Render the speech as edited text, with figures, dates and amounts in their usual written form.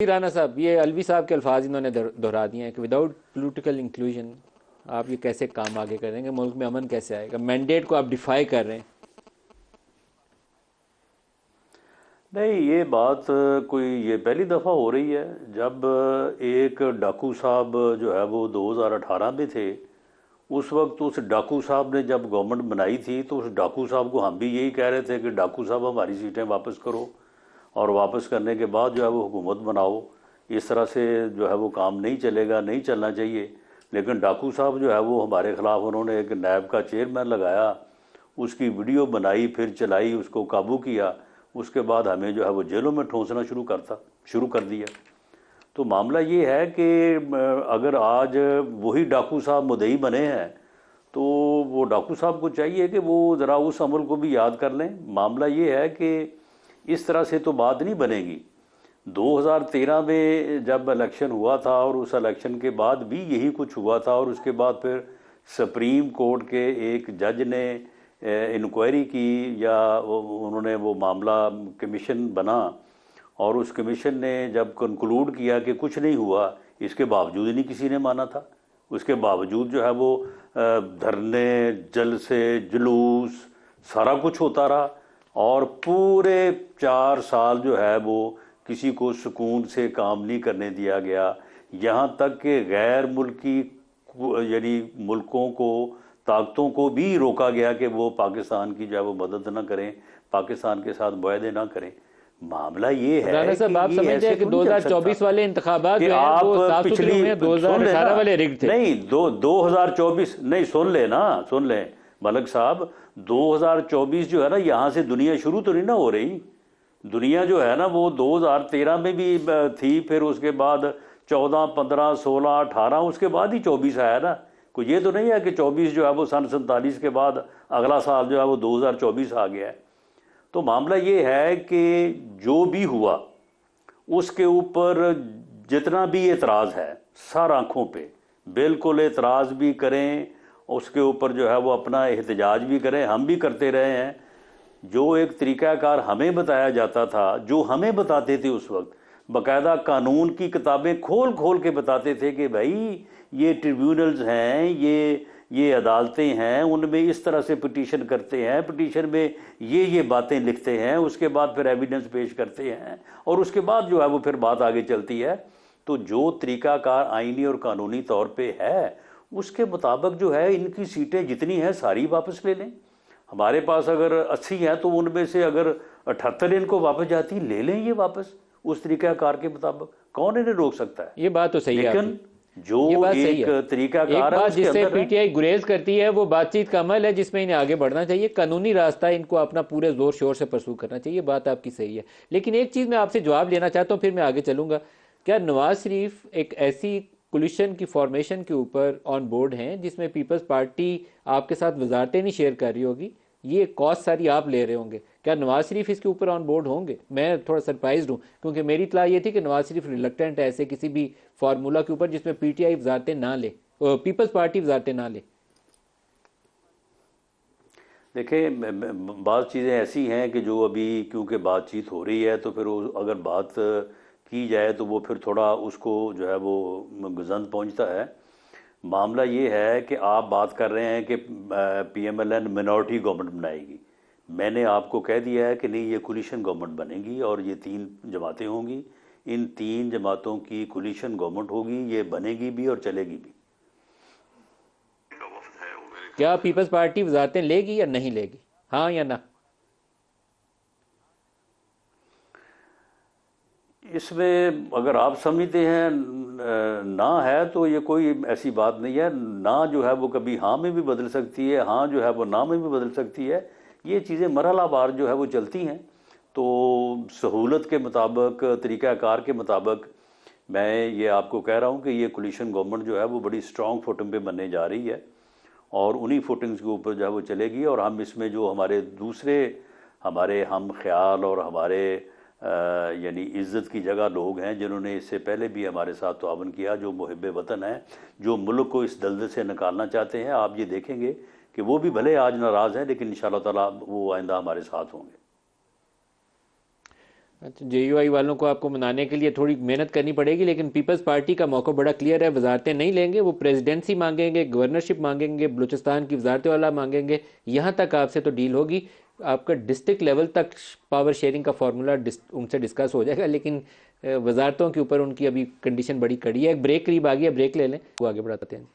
राना साहब, ये अलवी साहब के अल्फाज इन्होंने दोहरा दिए हैं कि विदाउट पॉलिटिकल इंक्लूजन आप ये कैसे काम आगे करेंगे, मुल्क में अमन कैसे आएगा? मैंडेट को आप डिफाई कर रहे हैं। नहीं, ये बात कोई ये पहली दफ़ा हो रही है। जब एक डाकू साहब जो है वो 2018 में थे, उस वक्त उस डाकू साहब ने जब गवर्नमेंट बनाई थी तो उस डाकू साहब को हम भी यही कह रहे थे कि डाकू साहब हमारी सीटें वापस करो, और वापस करने के बाद जो है वो हुकूमत बनाओ। इस तरह से जो है वो काम नहीं चलेगा, नहीं चलना चाहिए। लेकिन डाकू साहब जो है वो हमारे ख़िलाफ़ उन्होंने एक नैब का चेयरमैन लगाया, उसकी वीडियो बनाई, फिर चलाई, उसको काबू किया। उसके बाद हमें जो है वो जेलों में ठूंसना शुरू कर दिया। तो मामला ये है कि अगर आज वही डाकू साहब मुद्दई बने हैं तो वो डाकू साहब को चाहिए कि वो ज़रा उस अमल को भी याद कर लें। मामला ये है कि इस तरह से तो बात नहीं बनेगी। 2013 में जब इलेक्शन हुआ था और उस इलेक्शन के बाद भी यही कुछ हुआ था, और उसके बाद फिर सुप्रीम कोर्ट के एक जज ने इंक्वायरी की, या उन्होंने वो मामला कमीशन बना, और उस कमीशन ने जब कंक्लूड किया कि कुछ नहीं हुआ, इसके बावजूद नहीं किसी ने माना था। उसके बावजूद जो है वो धरने, जलसे, जुलूस, सारा कुछ होता रहा, और पूरे 4 साल जो है वो किसी को सुकून से काम नहीं करने दिया गया। यहाँ तक कि गैर मुल्की यानी मुल्कों को, ताकतों को भी रोका गया कि वो पाकिस्तान की जो है वो मदद ना करें, पाकिस्तान के साथ मुआहदे ना करें। मामला ये है राना साहब, आप कि ये समझते ऐसे हैं कि तो नहीं चल 2024 सकता वाले इंतखाबात कि जो हैं आप वो साफ सुथरे हुए पिछली हैं, सुन लेना। 2018 वाले रिग थे। नहीं, 2024 नहीं, सुन लेना, सुन लें मलक साहब। 2024 जो है ना, यहाँ से दुनिया शुरू तो नहीं ना हो रही। दुनिया जो है ना वो 2013 में भी थी, फिर उसके बाद 14, 15, 16, 18, उसके बाद ही 24 आया ना। कोई ये तो नहीं है कि 24 जो है वो सन 47 के बाद अगला साल जो है वो 2024 आ गया है। तो मामला ये है कि जो भी हुआ उसके ऊपर जितना भी एतराज़ है, सर आँखों पे बिल्कुल एतराज़ भी करें, उसके ऊपर जो है वो अपना एहतजाज भी करें। हम भी करते रहे हैं। जो एक तरीक़ाकार हमें बताया जाता था, जो हमें बताते थे उस वक्त, बाकायदा कानून की किताबें खोल खोल के बताते थे कि भाई ये ट्रिब्यूनल्स हैं, ये अदालतें हैं, उनमें इस तरह से पिटीशन करते हैं, पिटीशन में ये बातें लिखते हैं, उसके बाद फिर एविडेंस पेश करते हैं, और उसके बाद जो है वो फिर बात आगे चलती है। तो जो तरीक़ाकार आइनी और कानूनी तौर पे है, उसके मुताबिक जो है इनकी सीटें जितनी हैं सारी वापस ले लें। हमारे पास अगर 80 हैं तो उनमें से अगर 78 इनको वापस जाती, ले लें ये वापस उस तरीक़ाकार के मुताबिक। कौन इन्हें रोक सकता है? ये बात तो सही है लेकिन आपकी। ये जो बात सही एक है। तरीक़ाकार एक है बात उसके जिससे अंदर है। पीटीआई गुरेज करती है वो बातचीत का अमल है, जिसमें इन्हें आगे बढ़ना चाहिए, कानूनी रास्ता इनको अपना पूरे जोर शोर से परसू करना चाहिए। बात आपकी सही है, लेकिन एक चीज़ मैं आपसे जवाब लेना चाहता हूँ, फिर मैं आगे चलूंगा। क्या नवाज शरीफ एक ऐसी कोलिशन की फॉर्मेशन के ऊपर ऑन बोर्ड हैं जिसमें पीपल्स पार्टी आपके साथ वजारतें नहीं शेयर कर रही होगी? ये कॉस्ट सारी आप ले रहे होंगे। क्या नवाज शरीफ इसके ऊपर ऑन बोर्ड होंगे? मैं थोड़ा सरप्राइज हूँ, क्योंकि मेरी इतला ये थी कि नवाज शरीफ रिलक्टेंट है ऐसे किसी भी फार्मूला के ऊपर जिसमें पीटीआई वजारतें ना ले, पीपल्स पार्टी वजारतें ना ले। देखिए, बात चीज़ें ऐसी हैं कि जो अभी क्योंकि बातचीत हो रही है, तो फिर अगर बात की जाए तो वो फिर थोड़ा उसको जो है वो गजंद पहुंचता है। मामला ये है कि आप बात कर रहे हैं कि पीएमएलएन मिनॉरिटी गवर्नमेंट बनाएगी। मैंने आपको कह दिया है कि नहीं, ये कोलिशन गवर्नमेंट बनेगी और ये 3 जमातें होंगी। इन 3 जमातों की कोलिशन गवर्नमेंट होगी, ये बनेगी भी और चलेगी भी। क्या पीपल्स पार्टी वजारतें लेगी या नहीं लेगी, हाँ या ना? इसमें अगर आप समझते हैं ना है, तो ये कोई ऐसी बात नहीं है। ना जो है वो कभी हाँ में भी बदल सकती है, हाँ जो है वो ना में भी बदल सकती है। ये चीज़ें मरहलावार जो है वो चलती हैं। तो सहूलत के मुताबिक, तरीक़ाकार के मुताबिक मैं ये आपको कह रहा हूँ कि ये कोलिशन गवर्नमेंट जो है वो बड़ी स्ट्रॉन्ग फुटिंग पे बनने जा रही है, और उन्हीं फुटिंग्स के ऊपर जो है वो चलेगी। और हम इसमें जो हमारे दूसरे हमारे हम ख्याल और हमारे यानी इज़्ज़त की जगह लोग हैं, जिन्होंने इससे पहले भी हमारे साथ ताउन किया, जो मुहिब वतन हैं, जो मुल्क को इस दलदल से निकालना चाहते हैं, आप ये देखेंगे कि वो भी भले आज नाराज़ हैं, लेकिन इंशाअल्लाह ताला वो आइंदा हमारे साथ होंगे। अच्छा, जेयूआई वालों को आपको मनाने के लिए थोड़ी मेहनत करनी पड़ेगी, लेकिन पीपल्स पार्टी का मौका बड़ा क्लियर है। वजारतें नहीं लेंगे, वो प्रेसिडेंसी मांगेंगे, गवर्नरशिप मांगेंगे, बलूचिस्तान की वजारतें वाला मांगेंगे। यहाँ तक आपसे तो डील होगी। आपका डिस्ट्रिक्ट लेवल तक पावर शेयरिंग का फार्मूला उनसे डिस्कस हो जाएगा, लेकिन वजारतों के ऊपर उनकी अभी कंडीशन बड़ी कड़ी है। एक ब्रेक करीब आ गई है, ब्रेक ले लें, वो आगे बढ़ाते हैं।